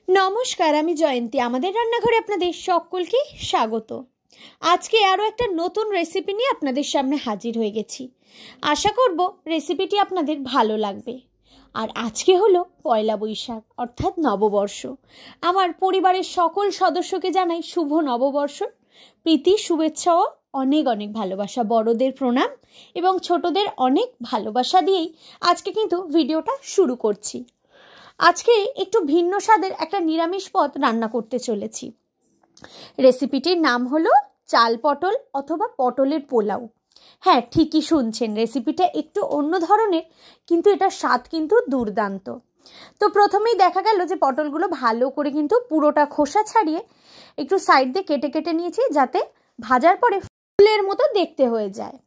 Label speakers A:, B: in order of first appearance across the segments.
A: नमस्कार, आमी जयंती। आमादेर रान्नाघरे आपनादेर सकलके स्वागत। आजके आरो एकटा नतून रेसिपि निये आपनादेर सामने हाजिर हये गेछि। आशा करब रेसिपिटी आपनादेर भालो लागबे। और आजके हलो पयला बैशाख अर्थात नवबर्ष। आमार परिवारेर सकल सदस्यके जानाई शुभ नवबर्षर प्रীতি शुभेच्छा ओ अनेक अनेक भालोबासा। बड़ोदेर प्रणाम एबं छोटोदेर अनेक भालोबासा दिएई आजके किन्तु भिडियोटा शुरू करछि। आजके एकटू भिन्न स्वादेर एक निरामिष पद रान्ना करते चलेछि। रेसिपिटिर नाम हलो चाल पटल अथवा पटलेर पोलाओ। हाँ, ठीकई शुनछेन, रेसिपिटा एकटू अन्य धरनेर किन्तु एटार स्वाद किन्तु दुर्दान्त। तो प्रथमेई देखा गेल जे पटलगुलो भालो करे किन्तु पुरोटा खोसा छाड़िए एकटू साइड दिये केटे केटे निয়েছি যাতে ভাজার পরে ফুলের মতো দেখতে হয়ে যায়।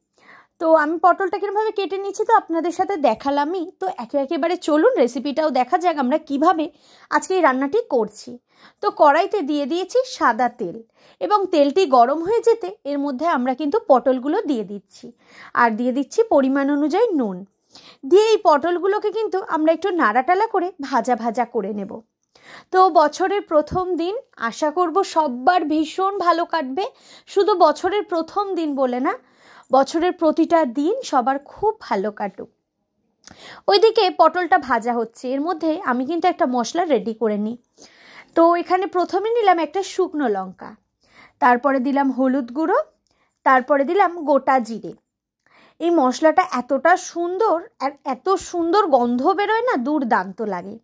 A: तो आमी पटलटा किरमभाবে केटे निচ্ছি तो आपनादेर साथे देखालामই। तो एके एकेबारे चलुन रेसिपिटाও দেখা যাক আমরা কিভাবে আজকে এই রান্নাটি করছি। তো কড়াইতে দিয়ে দিয়েছি সাদা তেল এবং তেলটি গরম হয়ে যেতে এর মধ্যে আমরা কিন্তু পটলগুলো দিয়ে দিচ্ছি আর দিয়ে দিচ্ছি পরিমাণ অনুযায়ী নুন। দিয়ে এই পটলগুলোকে কিন্তু আমরা একটু নাড়াটালা করে ভাজা ভাজা করে নেব। তো বছরের প্রথম দিন আশা করব সবার ভীষণ ভালো কাটবে। শুধু বছরের প্রথম দিন বলে না, বছরের প্রতিটা দিন সবার খুব ভালো কাটুক। ওইদিকে পটলটা ভাজা হচ্ছে, এর মধ্যে আমি কিন্তু একটা মশলা রেডি করে নিই। তো এখানে প্রথমে নিলাম একটা শুকনো লঙ্কা, তারপরে দিলাম হলুদ গুঁড়ো, তারপরে দিলাম গোটা জিরে। এই মশলাটা এতটা সুন্দর আর এত সুন্দর গন্ধ বেরোয় না, দুর্দান্ত লাগে।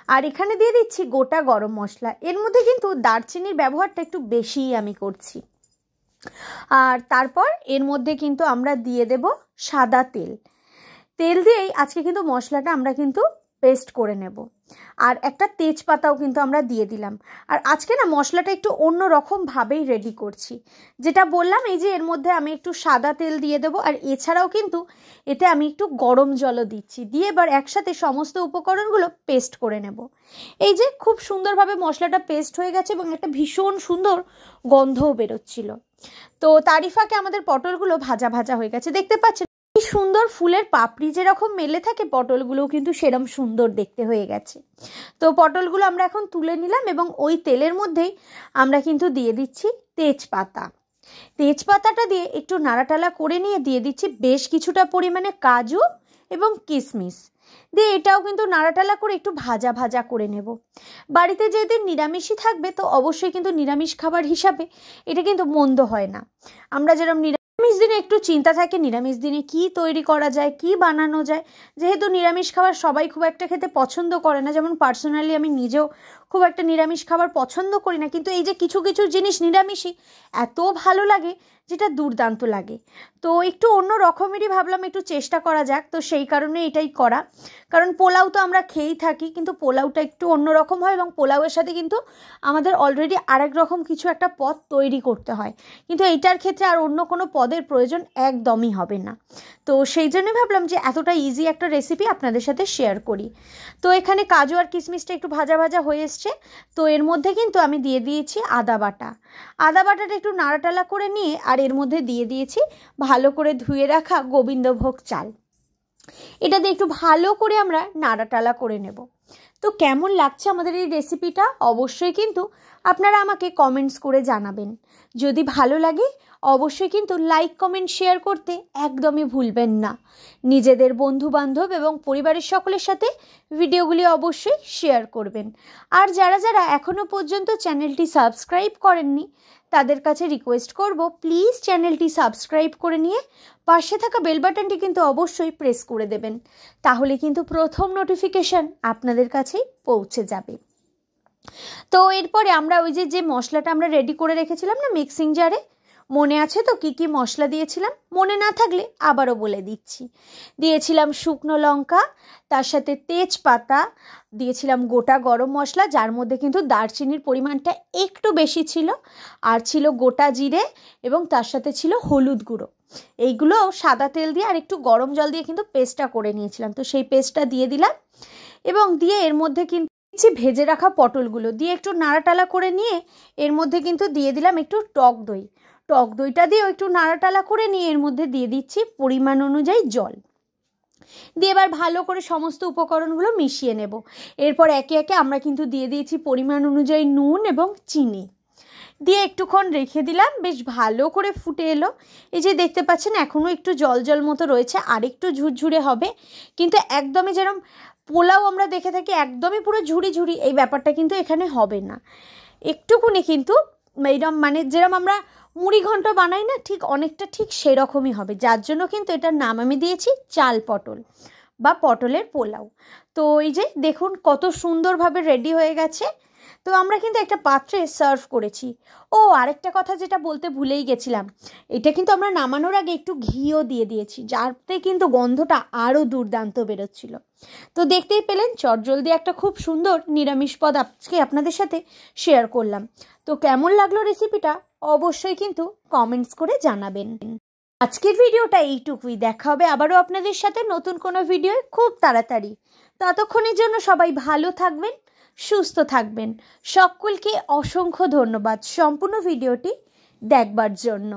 A: আর এখানে দিয়ে দিচ্ছি গোটা গরম মশলা। এর মধ্যে কিন্তু দারচিনির ব্যবহারটা একটু বেশিই আমি করছি। আর তারপর এর মধ্যে কিন্তু আমরা দিয়ে দেব সাদা তেল। তেল দিয়েই আজকে কিন্তু মশলাটা আমরা কিন্তু পেস্ট করে নেব। আর একটা তেজপাতাও কিন্তু আমরা দিয়ে দিলাম। আর আজকে না মশলাটা একটু অন্য রকম ভাবেই রেডি করছি। যেটা বললাম এই যে এর মধ্যে আমি একটু সাদা তেল দিয়ে দেব, আর এছাড়াও কিন্তু এতে আমি একটু গরম জলও দিচ্ছি। দিয়ে এবার একসাথে সমস্ত উপকরণগুলো পেস্ট করে নেব। এই যে খুব সুন্দরভাবে মশলাটা পেস্ট হয়ে গেছে এবং একটা ভীষণ সুন্দর গন্ধও বেরোচ্ছিল। তো তারই ফাঁকে আমাদের পটলগুলো ভাজা ভাজা হয়ে গেছে। দেখতে পাচ্ছেন কি সুন্দর ফুলের পাপড়ি যেরকম মেলে থাকে, পটলগুলোও কিন্তু সেরকম সুন্দর দেখতে হয়ে গেছে। তো পটলগুলো আমরা এখন তুলে নিলাম এবং ওই তেলের মধ্যেই আমরা কিন্তু দিয়ে দিচ্ছি তেজপাতা। তেজপাতাটা দিয়ে একটু নাড়াটালা করে নিয়ে দিয়ে দিচ্ছি বেশ কিছুটা পরিমাণে কাজু এবং কিশমিশ। দিয়ে এটাও কিন্তু নাড়াটালা করে একটু ভাজা ভাজা করে নেব। বাড়িতে যেদিন নিরামিষই থাকবে তো অবশ্যই কিন্তু নিরামিষ খাবার হিসাবে এটা কিন্তু মন্দ হয় না। আমরা যেরকম নিরামিষ দিনে একটু চিন্তা থাকে নিরামিষ দিনে কি তৈরি করা যায়, কি বানানো যায়। যেহেতু নিরামিষ খাবার সবাই খুব একটা খেতে পছন্দ করে না, যেমন পার্সোনালি আমি নিজেও খুব একটা নিরামিষ খাবার পছন্দ করি না, কিন্তু এই যে কিছু কিছু জিনিস নিরামিষই এত ভালো লাগে যেটা দুর্দান্ত লাগে। তো একটু অন্য রকমেরই ভাবলাম একটু চেষ্টা করা যাক, তো সেই কারণে এটাই করা। কারণ পোলাও তো আমরা খেয়েই থাকি, কিন্তু পোলাওটা একটু অন্যরকম হয় এবং পোলাওয়ের সাথে কিন্তু আমাদের অলরেডি আরেক রকম কিছু একটা পদ তৈরি করতে হয়, কিন্তু এইটার ক্ষেত্রে আর অন্য কোনো পদের প্রয়োজন একদমই হবে না। তো সেই জন্যই ভাবলাম যে এতটা ইজি একটা রেসিপি আপনাদের সাথে শেয়ার করি। তো এখানে কাজু আর কিশমিশটা একটু ভাজা ভাজা হয়ে এসছে। তো এর মধ্যে কিন্তু আমি দিয়ে দিয়েছি আদা বাটা। আদা বাটাটা একটু নাড়াটালা করে নিয়ে আর এর মধ্যে দিয়ে দিয়েছি ভালো করে ধুয়ে রাখা গোবিন্দভোগ চাল। এটা দিয়ে একটু ভালো করে আমরা নাড়াটালা করে নেব। তো কেমন লাগছে আমাদের এই রেসিপিটা অবশ্যই কিন্তু আপনারা আমাকে কমেন্টস করে জানাবেন। যদি ভালো লাগে অবশ্যই কিন্তু লাইক কমেন্ট শেয়ার করতে একদমই ভুলবেন না। নিজেদের বন্ধু বান্ধব এবং পরিবারের সকলের সাথে ভিডিওগুলি অবশ্যই শেয়ার করবেন। আর যারা যারা এখনও পর্যন্ত চ্যানেলটি সাবস্ক্রাইব করেননি তাদের কাছে রিকোয়েস্ট করব প্লিজ চ্যানেলটি সাবস্ক্রাইব করে নিয়ে পাশে থাকা বেল বাটনটি কিন্তু অবশ্যই প্রেস করে দেবেন। তাহলে কিন্তু প্রথম নোটিফিকেশন আপনাদের কাছেই পৌঁছে যাবে। তো এরপরে আমরা ওই যে মশলাটা আমরা রেডি করে রেখেছিলাম না মিক্সিং জারে, মনে আছে তো কি কি মশলা দিয়েছিলাম? মনে না থাকলে আবারও বলে দিচ্ছি। দিয়েছিলাম শুকনো লঙ্কা, তার সাথে তেজপাতা, দিয়েছিলাম গোটা গরম মশলা যার মধ্যে কিন্তু দারচিনির পরিমাণটা একটু বেশি ছিল, আর ছিল গোটা জিরে এবং তার সাথে ছিল হলুদ গুঁড়ো। এইগুলো সাদা তেল দিয়ে আর একটু গরম জল দিয়ে কিন্তু পেস্টটা করে নিয়েছিলাম। তো সেই পেস্টটা দিয়ে দিলাম এবং দিয়ে এর মধ্যে কিন্তু ভেজে রাখা পটলগুলো দিয়ে একটু নাড়াটালা করে নিয়ে এর মধ্যে কিন্তু দিয়ে দিলাম একটু টক দই। টক দইটা দিয়েও একটু নাড়াটালা করে নিয়ে এর মধ্যে দিয়ে দিচ্ছি পরিমাণ অনুযায়ী জল। দিয়ে এবার ভালো করে সমস্ত উপকরণগুলো মিশিয়ে নেব। এরপর একে একে আমরা কিন্তু দিয়ে দিয়েছি পরিমাণ অনুযায়ী নুন এবং চিনি, দিয়ে একটুক্ষণ রেখে দিলাম। বেশ ভালো করে ফুটে এলো। এই যে দেখতে পাচ্ছেন এখনও একটু জল জল মতো রয়েছে, আর একটু ঝুরঝুরে হবে, কিন্তু একদমই যেরকম পোলাও আমরা দেখে থাকি একদমই পুরো ঝুড়ি ঝুড়ি, এই ব্যাপারটা কিন্তু এখানে হবে না। একটুকুনি কিন্তু এইরকম মানে যেরকম আমরা মুড়ি ঘন্ট বানাই না, ঠিক অনেকটা ঠিক সেরকমই হবে, যার জন্য কিন্তু এটার নাম আমি দিয়েছি চাল পটল বা পটলের পোলাও। তো এই যে দেখুন কত সুন্দরভাবে রেডি হয়ে গেছে। তো আমরা কিন্তু একটা পাত্রে সার্ভ করেছি। ও আরেকটা কথা যেটা বলতে ভুলেই গেছিলাম, এটা কিন্তু আমরা নামানোর আগে একটু ঘিও দিয়ে দিয়েছি, যাতে কিন্তু গন্ধটা আরও দুর্দান্ত বেরোচ্ছিল। তো দেখতেই পেলেন চটজলদি একটা খুব সুন্দর নিরামিষ পদ আজকে আপনাদের সাথে শেয়ার করলাম। তো কেমন লাগলো রেসিপিটা অবশ্যই কিন্তু কমেন্টস করে জানাবেন। আজকের ভিডিওটা এইটুকুই, দেখা হবে আবারও আপনাদের সাথে নতুন কোনো ভিডিও খুব তাড়াতাড়ি। ততক্ষণের জন্য সবাই ভালো থাকবেন, সুস্থ থাকবেন। সকলকে অসংখ্য ধন্যবাদ সম্পূর্ণ ভিডিওটি দেখবার জন্য।